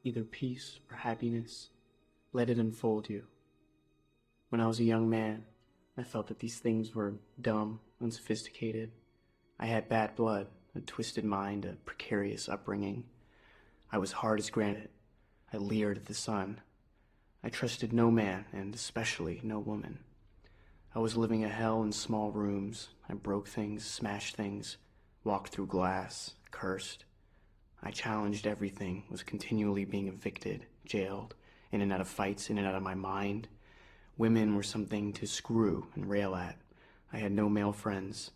either peace or happiness. Let it enfold you. When I was a young man, I felt that these things were dumb, unsophisticated. I had bad blood, a twisted mind, a precarious upbringing. I was hard as granite. I leered at the sun. I trusted no man, and especially no woman. I was living a hell in small rooms. I broke things, smashed things, walked through glass, cursed. I challenged everything, was continually being evicted, jailed, in and out of fights, in and out of my mind. Women were something to screw and rail at. I had no male friends.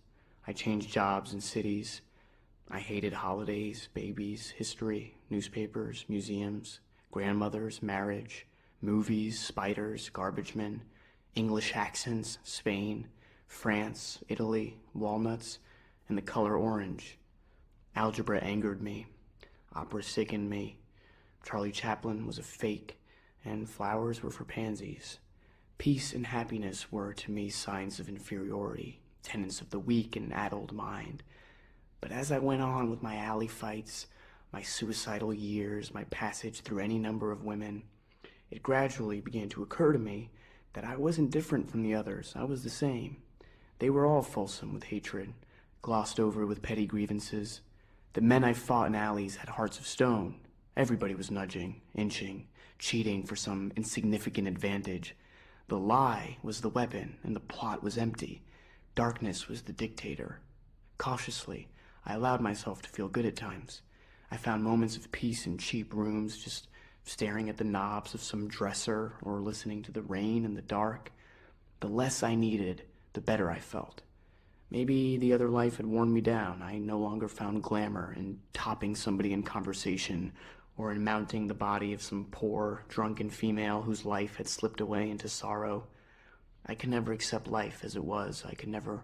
I changed jobs and cities. I hated holidays, babies, history, newspapers, museums, grandmothers, marriage, movies, spiders, garbage men, English accents, Spain, France, Italy, walnuts, and the color orange. Algebra angered me. Opera sickened me. Charlie Chaplin was a fake, and flowers were for pansies. Peace and happiness were to me signs of inferiority, tenets of the weak and addled mind. But as I went on with my alley fights, my suicidal years, my passage through any number of women, it gradually began to occur to me that I wasn't different from the others. I was the same. They were all fulsome with hatred, glossed over with petty grievances. The men I fought in alleys had hearts of stone. Everybody was nudging, inching, cheating for some insignificant advantage. The lie was the weapon, and the plot was empty. Darkness was the dictator. Cautiously, I allowed myself to feel good at times. I found moments of peace in cheap rooms, just staring at the knobs of some dresser or listening to the rain in the dark. The less I needed, the better I felt. Maybe the other life had worn me down. I no longer found glamour in topping somebody in conversation or in mounting the body of some poor, drunken female whose life had slipped away into sorrow. I could never accept life as it was. I could never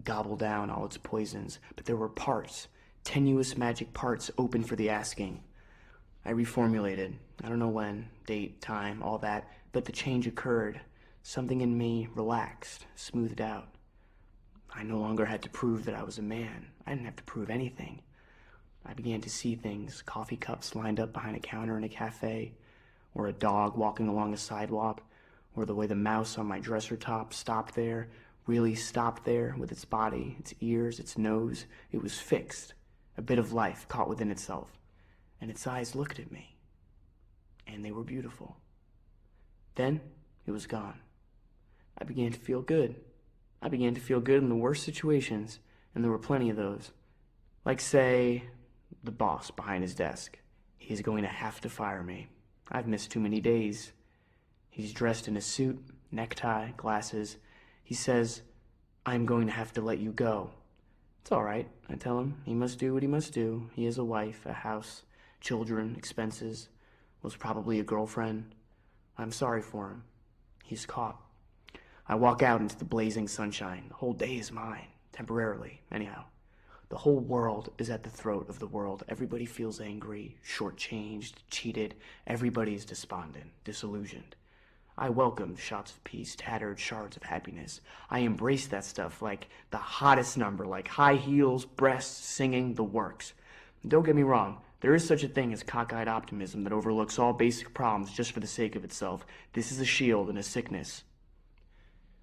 gobble down all its poisons. But there were parts, tenuous magic parts open for the asking. I reformulated. I don't know when, date, time, all that, but the change occurred. Something in me relaxed, smoothed out. I no longer had to prove that I was a man. I didn't have to prove anything. I began to see things, coffee cups lined up behind a counter in a cafe, or a dog walking along a sidewalk, or the way the mouse on my dresser top stopped there, really stopped there with its body, its ears, its nose. It was fixed, a bit of life caught within itself. And its eyes looked at me, and they were beautiful. Then it was gone. I began to feel good. I began to feel good in the worst situations, and there were plenty of those. Like, say, the boss behind his desk. He is going to have to fire me. I've missed too many days. He's dressed in a suit, necktie, glasses. He says, "I'm going to have to let you go." It's all right, I tell him. He must do what he must do. He has a wife, a house, children, expenses, was probably a girlfriend. I'm sorry for him. He's caught. I walk out into the blazing sunshine. The whole day is mine, temporarily, anyhow. The whole world is at the throat of the world. Everybody feels angry, shortchanged, cheated. Everybody is despondent, disillusioned. I welcome shots of peace, tattered shards of happiness. I embrace that stuff like the hottest number, like high heels, breasts, singing, the works. Don't get me wrong. There is such a thing as cockeyed optimism that overlooks all basic problems just for the sake of itself. This is a shield and a sickness.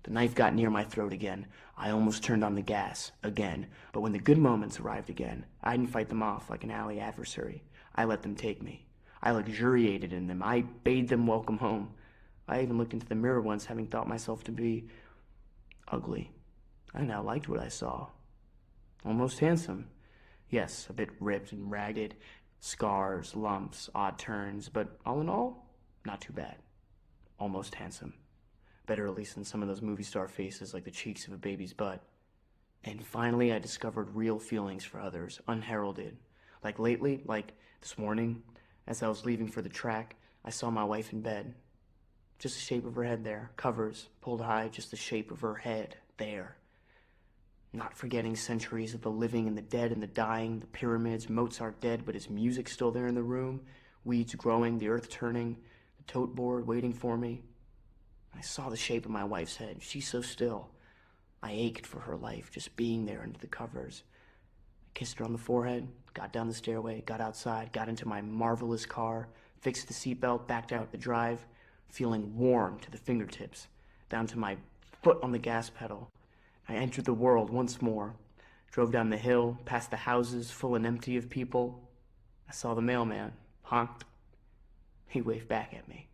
The knife got near my throat again. I almost turned on the gas, again. But when the good moments arrived again, I didn't fight them off like an alley adversary. I let them take me. I luxuriated in them. I bade them welcome home. I even looked into the mirror once, having thought myself to be ugly. I now liked what I saw. Almost handsome. Yes, a bit ripped and ragged. Scars, lumps, odd turns, but all in all, not too bad. Almost handsome. Better at least than some of those movie star faces like the cheeks of a baby's butt. And finally I discovered real feelings for others, unheralded. Like lately, like this morning, as I was leaving for the track, I saw my wife in bed. Just the shape of her head there, covers, pulled high, just the shape of her head, there. Not forgetting centuries of the living and the dead and the dying, the pyramids, Mozart dead, but his music still there in the room, weeds growing, the earth turning, the tote board waiting for me. I saw the shape of my wife's head. She's so still. I ached for her life, just being there under the covers. I kissed her on the forehead, got down the stairway, got outside, got into my marvelous car, fixed the seatbelt, backed out the drive, feeling warm to the fingertips, down to my foot on the gas pedal. I entered the world once more, drove down the hill, past the houses full and empty of people. I saw the mailman, honked. He waved back at me.